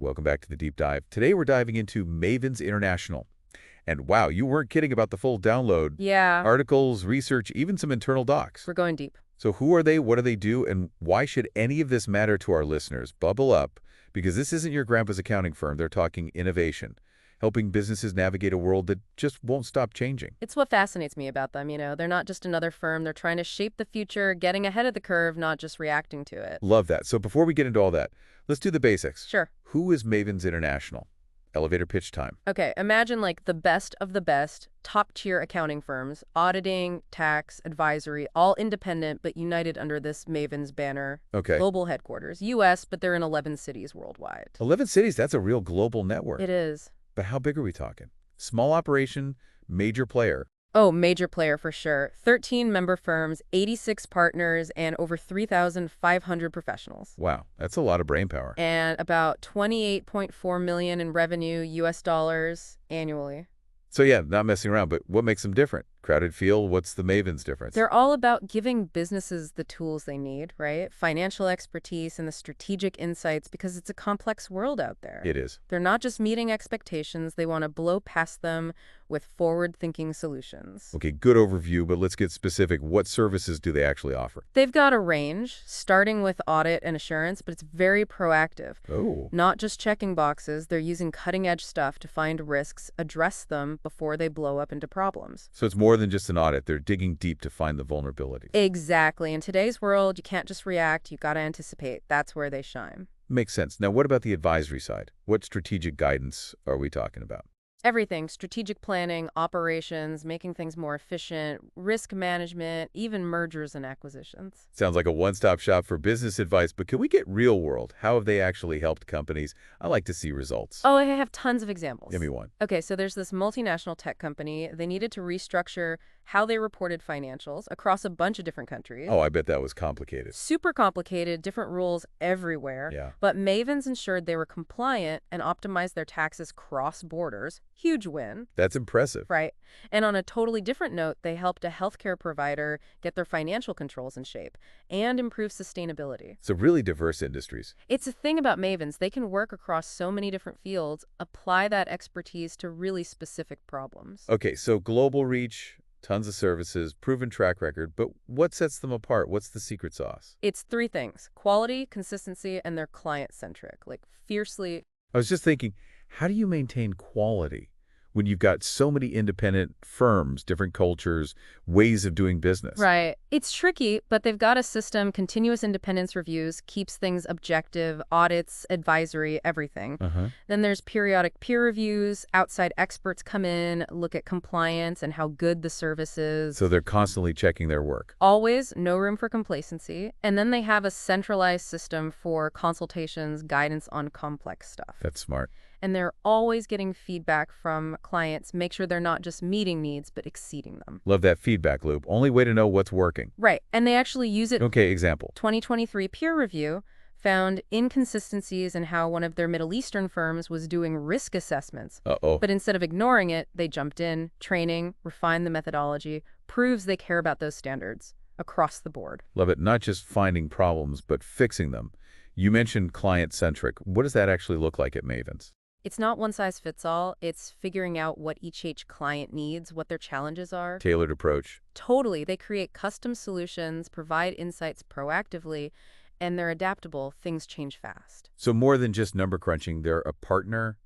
Welcome back to the Deep Dive. Today we're diving into Mavins International. And wow, you weren't kidding about the full download. Yeah, Articles, research, even some internal docs. we're going deep. So who are they, what do they do, and why should any of this matter to our listeners? Bubble up, because this isn't your grandpa's accounting firm. They're talking innovation, helping businesses navigate a world that just won't stop changing. It's what fascinates me about them, They're not just another firm. They're trying to shape the future, getting ahead of the curve, not just reacting to it. Love that. So before we get into all that, let's do the basics. Sure. Who is Mavins International? Elevator pitch time. Okay, imagine like the best of the best, top-tier accounting firms, auditing, tax, advisory, all independent but united under this Mavins banner. Okay. Global headquarters, U.S., but they're in 11 cities worldwide. 11 cities, that's a real global network. It is. But how big are we talking? Small operation, major player. Oh, major player for sure. 13 member firms, 86 partners, and over 3,500 professionals. Wow, that's a lot of brainpower. And about 28.4 million in revenue US dollars annually. So yeah, not messing around, but what makes them different? Crowded feel, what's the Mavins difference? They're all about giving businesses the tools they need, right? Financial expertise and the strategic insights, because it's a complex world out there. It is. They're not just meeting expectations, they want to blow past them with forward-thinking solutions. Okay, good overview, but let's get specific. What services do they actually offer? They've got a range, starting with audit and assurance, but it's very proactive. Oh. Not just checking boxes, they're using cutting-edge stuff to find risks, address them before they blow up into problems. So it's more than just an audit. They're digging deep to find the vulnerabilities. Exactly. In today's world, you can't just react, you got to anticipate. That's where they shine. Makes sense. Now, what about the advisory side? What strategic guidance are we talking about? Everything, strategic planning, operations, making things more efficient, risk management, even mergers and acquisitions. Sounds like a one-stop shop for business advice, but can we get real world? How have they actually helped companies? I like to see results. Oh, I have tons of examples. Give me one. Okay, so there's this multinational tech company. They needed to restructure how they reported financials across a bunch of different countries. Oh, I bet that was complicated. Super complicated, different rules everywhere. Yeah. But Mavins ensured they were compliant and optimized their taxes cross borders. Huge win. That's impressive. Right. And on a totally different note, they helped a healthcare provider get their financial controls in shape and improve sustainability. So really diverse industries. It's a thing about Mavins. They can work across so many different fields, apply that expertise to really specific problems. Okay, so global reach, tons of services, proven track record, but what sets them apart? What's the secret sauce? It's three things: quality, consistency, and they're client-centric, like fiercely. I was just thinking, how do you maintain quality when you've got so many independent firms, different cultures, ways of doing business? Right. It's tricky, but they've got a system. Continuous independence reviews keeps things objective, audits, advisory, everything. Then there's periodic peer reviews. Outside experts come in, look at compliance and how good the service is. So they're constantly checking their work. Always no room for complacency. And then they have a centralized system for consultations, guidance on complex stuff. That's smart. And they're always getting feedback from clients, make sure they're not just meeting needs, but exceeding them. Love that feedback loop. Only way to know what's working. Right. And they actually use it. Okay, example. 2023 peer review found inconsistencies in how one of their Middle Eastern firms was doing risk assessments. Uh-oh. But instead of ignoring it, they jumped in, training, refined the methodology, proves they care about those standards across the board. Love it. Not just finding problems, but fixing them. You mentioned client-centric. What does that actually look like at Mavins? It's not one size fits all. It's figuring out what each client needs, what their challenges are. Tailored approach. Totally. They create custom solutions, provide insights proactively, and they're adaptable. Things change fast. So more than just number crunching, they're a partner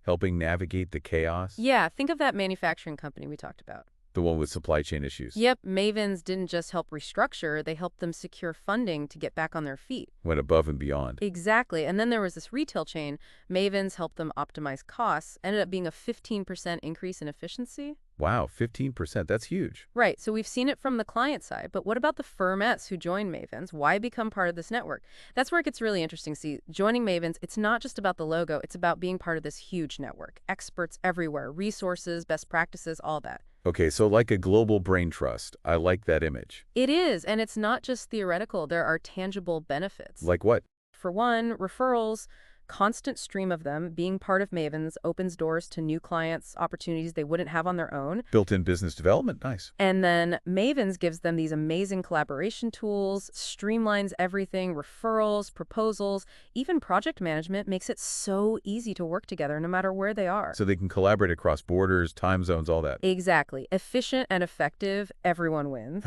helping navigate the chaos? Yeah, think of that manufacturing company we talked about. The one with supply chain issues. Yep, Mavins didn't just help restructure, they helped them secure funding to get back on their feet. Went above and beyond. Exactly. And then there was this retail chain. Mavins helped them optimize costs, ended up being a 15% increase in efficiency. Wow, 15%. That's huge. Right. So we've seen it from the client side. But what about the firmettes who join Mavins? Why become part of this network? That's where it gets really interesting. See, joining Mavins, it's not just about the logo. It's about being part of this huge network. Experts everywhere, resources, best practices, all that. Okay, so like a global brain trust. I like that image. It is. And it's not just theoretical. There are tangible benefits. Like what? For one, referrals. Constant stream of them, being part of Mavins, opens doors to new clients, opportunities they wouldn't have on their own. Built-in business development, nice. And then Mavens gives them these amazing collaboration tools, streamlines everything, referrals, proposals, even project management makes it so easy to work together no matter where they are. So they can collaborate across borders, time zones, all that. Exactly. Efficient and effective, everyone wins.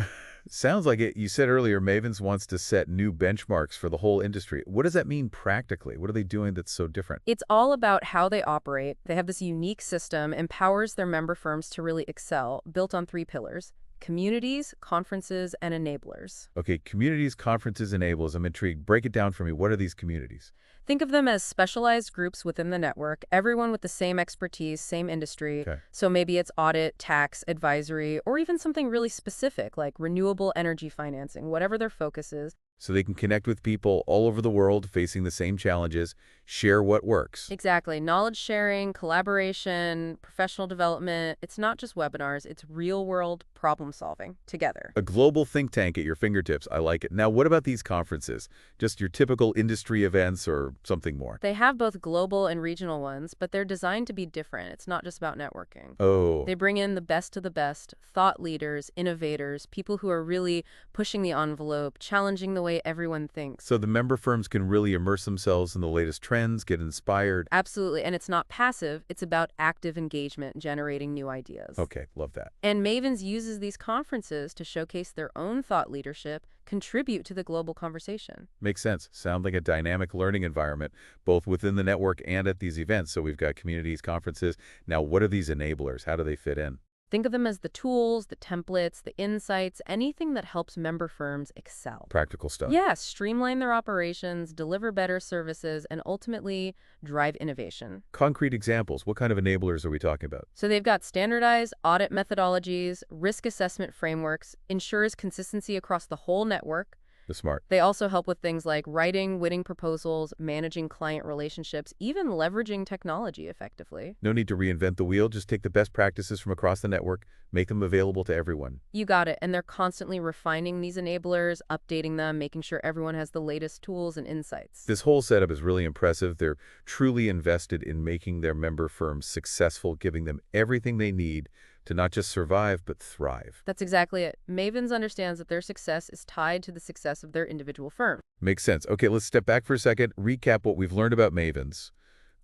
Sounds like it. You said earlier Mavins wants to set new benchmarks for the whole industry. What does that mean practically? What are they doing that's so different? It's all about how they operate. They have this unique system, empowers their member firms to really excel, built on 3 pillars: communities, conferences, and enablers. Okay, communities, conferences, enablers. I'm intrigued. Break it down for me. What are these communities? Think of them as specialized groups within the network, everyone with the same expertise, same industry. Okay. So maybe it's audit, tax, advisory, or even something really specific like renewable energy financing, whatever their focus is. So they can connect with people all over the world facing the same challenges, share what works. Exactly. Knowledge sharing, collaboration, professional development. It's not just webinars, it's real-world problem solving together. A global think tank at your fingertips. I like it. Now, what about these conferences? Just your typical industry events or something more? They have both global and regional ones, but they're designed to be different. It's not just about networking. Oh, They bring in the best of the best, thought leaders, innovators, people who are really pushing the envelope, challenging the way everyone thinks. so the member firms can really immerse themselves in the latest trends, get inspired. Absolutely, and it's not passive, it's about active engagement, generating new ideas. Okay, love that. And Mavens uses these conferences to showcase their own thought leadership, contribute to the global conversation. Makes sense. Sound like a dynamic learning environment, both within the network and at these events. So we've got communities, conferences. Now, what are these enablers? How do they fit in? Think of them as the tools, the templates, the insights, anything that helps member firms excel. Practical stuff. Yeah, streamline their operations, deliver better services, and ultimately drive innovation. Concrete examples. What kind of enablers are we talking about? So they've got standardized audit methodologies, risk assessment frameworks, ensures consistency across the whole network. The smart. They also help with things like writing, winning proposals, managing client relationships, even leveraging technology effectively. No need to reinvent the wheel. Just take the best practices from across the network, make them available to everyone. You got it. And they're constantly refining these enablers, updating them, making sure everyone has the latest tools and insights. This whole setup is really impressive. They're truly invested in making their member firms successful, giving them everything they need to not just survive, but thrive. That's exactly it. Mavens understands that their success is tied to the success of their individual firm. Makes sense. Okay, let's step back for a second, recap what we've learned about Mavins.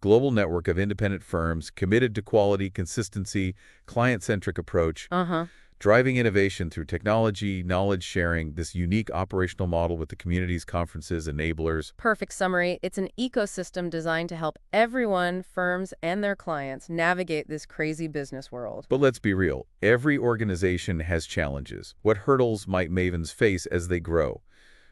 Global network of independent firms committed to quality, consistency, client-centric approach, driving innovation through technology, knowledge sharing, this unique operational model with the communities, conferences, enablers. Perfect summary. It's an ecosystem designed to help everyone, firms, and their clients navigate this crazy business world. But let's be real, every organization has challenges. What hurdles might Mavins face as they grow?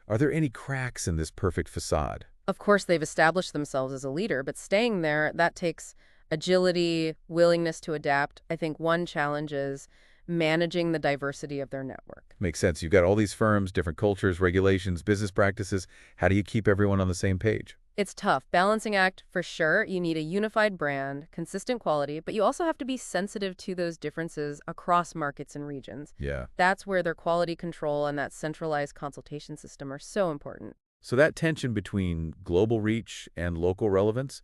Are there any cracks in this perfect facade? Of course, they've established themselves as a leader, but staying there, that takes agility, willingness to adapt. I think one challenge is managing the diversity of their network. Makes sense. You've got all these firms, different cultures, regulations, business practices. How do you keep everyone on the same page? It's tough. Balancing act, for sure. You need a unified brand, consistent quality, but you also have to be sensitive to those differences across markets and regions. Yeah. That's where their quality control and that centralized consultation system are so important. So that tension between global reach and local relevance,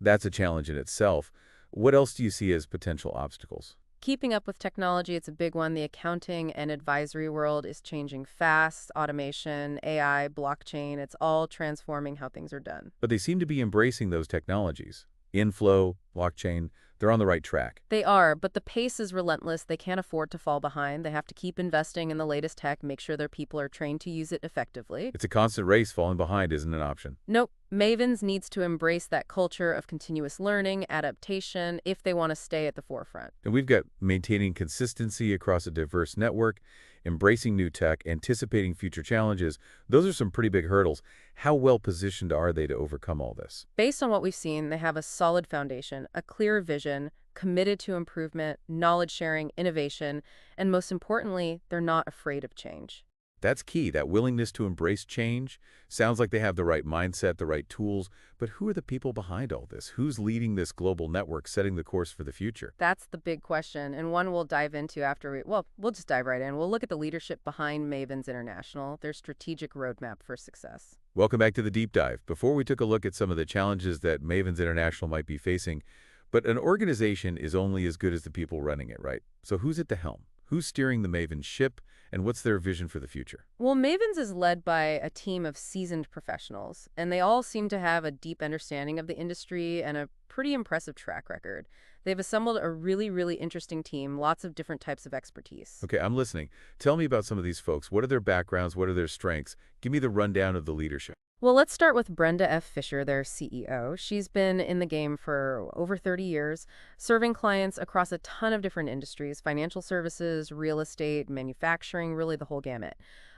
that's a challenge in itself. What else do you see as potential obstacles? Keeping up with technology, it's a big one. The accounting and advisory world is changing fast. Automation, AI, blockchain, it's all transforming how things are done. But they seem to be embracing those technologies. Inflow, blockchain, they're on the right track. They are, but the pace is relentless. They can't afford to fall behind. They have to keep investing in the latest tech, make sure their people are trained to use it effectively. It's a constant race. Falling behind isn't an option. Nope. Mavens needs to embrace that culture of continuous learning, adaptation, if they want to stay at the forefront. And we've got maintaining consistency across a diverse network, embracing new tech, anticipating future challenges. Those are some pretty big hurdles. How well positioned are they to overcome all this? Based on what we've seen, they have a solid foundation, a clear vision, committed to improvement, knowledge sharing, innovation, and most importantly, they're not afraid of change. That's key, that willingness to embrace change. Sounds like they have the right mindset, the right tools, but who are the people behind all this? Who's leading this global network, setting the course for the future? That's the big question, and one we'll dive into after we'll just dive right in. We'll look at the leadership behind Mavins International, their strategic roadmap for success. Welcome back to the deep dive. Before we took a look at some of the challenges that Mavens International might be facing, but an organization is only as good as the people running it, right? So who's at the helm? Who's steering the Maven ship, and what's their vision for the future? Well, Mavens is led by a team of seasoned professionals, and they all seem to have a deep understanding of the industry and a pretty impressive track record. They've assembled a really, really interesting team, lots of different types of expertise. Okay, I'm listening. Tell me about some of these folks. What are their backgrounds? What are their strengths? Give me the rundown of the leadership. Well, let's start with Brenda F. Fisher, their CEO. She's been in the game for over 30 years, serving clients across a ton of different industries: financial services, real estate, manufacturing, really the whole gamut.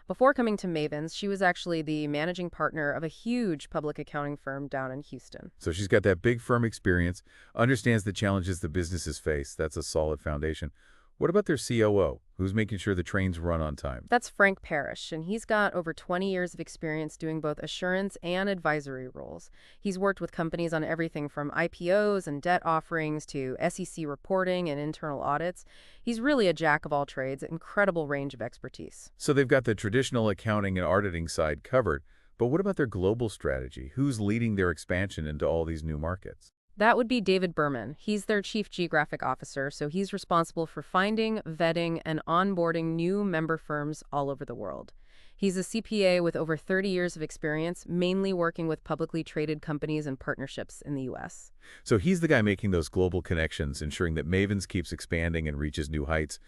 Before coming to Mavens, she was actually the managing partner of a huge public accounting firm down in Houston. So she's got that big firm experience, understands the challenges the businesses face. That's a solid foundation. What about their COO? Who's making sure the trains run on time? That's Frank Parrish, and he's got over 20 years of experience doing both assurance and advisory roles. He's worked with companies on everything from IPOs and debt offerings to SEC reporting and internal audits. He's really a jack of all trades, incredible range of expertise. So they've got the traditional accounting and auditing side covered, but what about their global strategy? Who's leading their expansion into all these new markets? That would be David Berman. He's their chief geographic officer, so he's responsible for finding, vetting, and onboarding new member firms all over the world. He's a CPA with over 30 years of experience, mainly working with publicly traded companies and partnerships in the U.S. So he's the guy making those global connections, ensuring that Mavens keeps expanding and reaches new heights.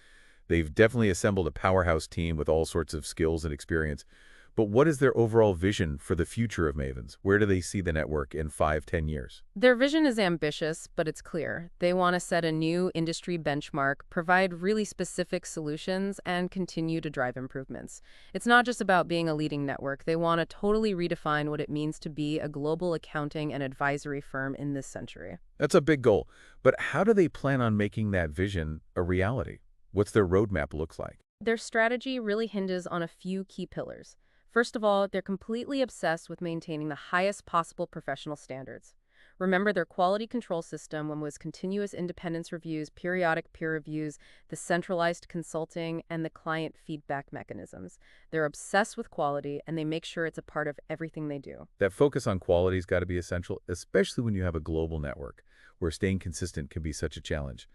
They've definitely assembled a powerhouse team with all sorts of skills and experience. But what is their overall vision for the future of Mavens? Where do they see the network in 5, 10 years? Their vision is ambitious, but it's clear. They want to set a new industry benchmark, provide really specific solutions, and continue to drive improvements. It's not just about being a leading network. They want to totally redefine what it means to be a global accounting and advisory firm in this century. That's a big goal. But how do they plan on making that vision a reality? What's their roadmap look like? Their strategy really hinges on a few key pillars. First of all, they're completely obsessed with maintaining the highest possible professional standards. Remember, their quality control system was continuous independence reviews, periodic peer reviews, the centralized consulting, and the client feedback mechanisms. They're obsessed with quality, and they make sure it's a part of everything they do. That focus on quality's got to be essential, especially when you have a global network, where staying consistent can be such a challenge.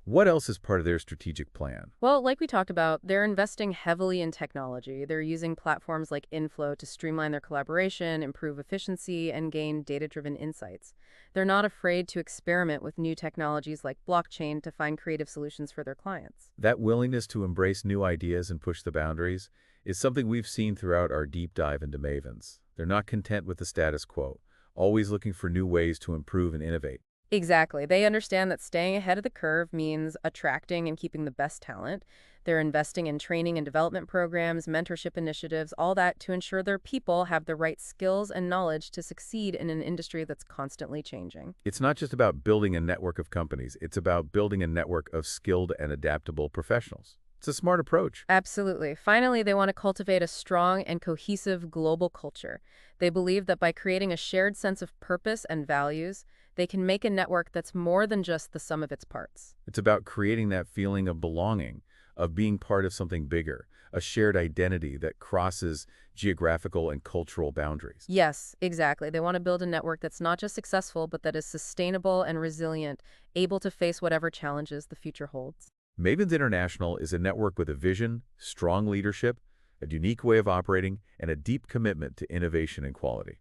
What else is part of their strategic plan? Well, like we talked about, they're investing heavily in technology. They're using platforms like Inflow to streamline their collaboration, improve efficiency, and gain data-driven insights. They're not afraid to experiment with new technologies like blockchain to find creative solutions for their clients. That willingness to embrace new ideas and push the boundaries is something we've seen throughout our deep dive into Mavens. They're not content with the status quo, always looking for new ways to improve and innovate. Exactly. They understand that staying ahead of the curve means attracting and keeping the best talent. They're investing in training and development programs, mentorship initiatives, all that to ensure their people have the right skills and knowledge to succeed in an industry that's constantly changing. It's not just about building a network of companies. It's about building a network of skilled and adaptable professionals. It's a smart approach. Absolutely. Finally, they want to cultivate a strong and cohesive global culture. They believe that by creating a shared sense of purpose and values, they can make a network that's more than just the sum of its parts. It's about creating that feeling of belonging, of being part of something bigger, a shared identity that crosses geographical and cultural boundaries. Yes, exactly. They want to build a network that's not just successful, but that is sustainable and resilient, able to face whatever challenges the future holds. Mavens International is a network with a vision, strong leadership, a unique way of operating, and a deep commitment to innovation and quality.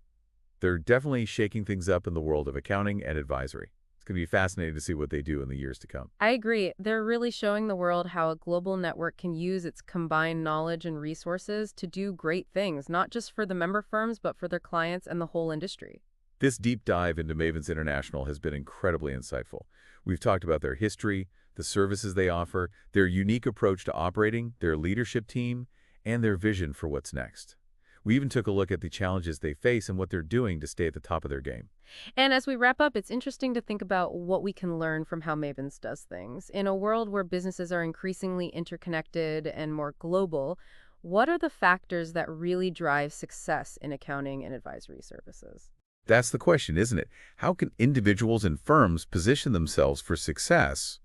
They're definitely shaking things up in the world of accounting and advisory. It's going to be fascinating to see what they do in the years to come. I agree. They're really showing the world how a global network can use its combined knowledge and resources to do great things, not just for the member firms, but for their clients and the whole industry. This deep dive into Mavens International has been incredibly insightful. We've talked about their history, the services they offer, their unique approach to operating, their leadership team, and their vision for what's next. We even took a look at the challenges they face and what they're doing to stay at the top of their game. And as we wrap up, it's interesting to think about what we can learn from how Mavens does things. In a world where businesses are increasingly interconnected and more global, What are the factors that really drive success in accounting and advisory services? That's the question, isn't it? How can individuals and firms position themselves for success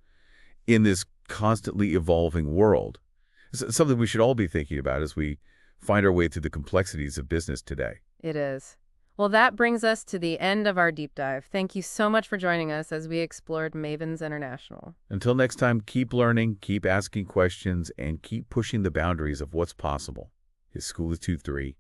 in this constantly evolving world? It's something we should all be thinking about as we find our way through the complexities of business today. It is. Well, that brings us to the end of our deep dive. Thank you so much for joining us as we explored Mavins International. Until next time, keep learning, keep asking questions, and keep pushing the boundaries of what's possible. His School is 2-3.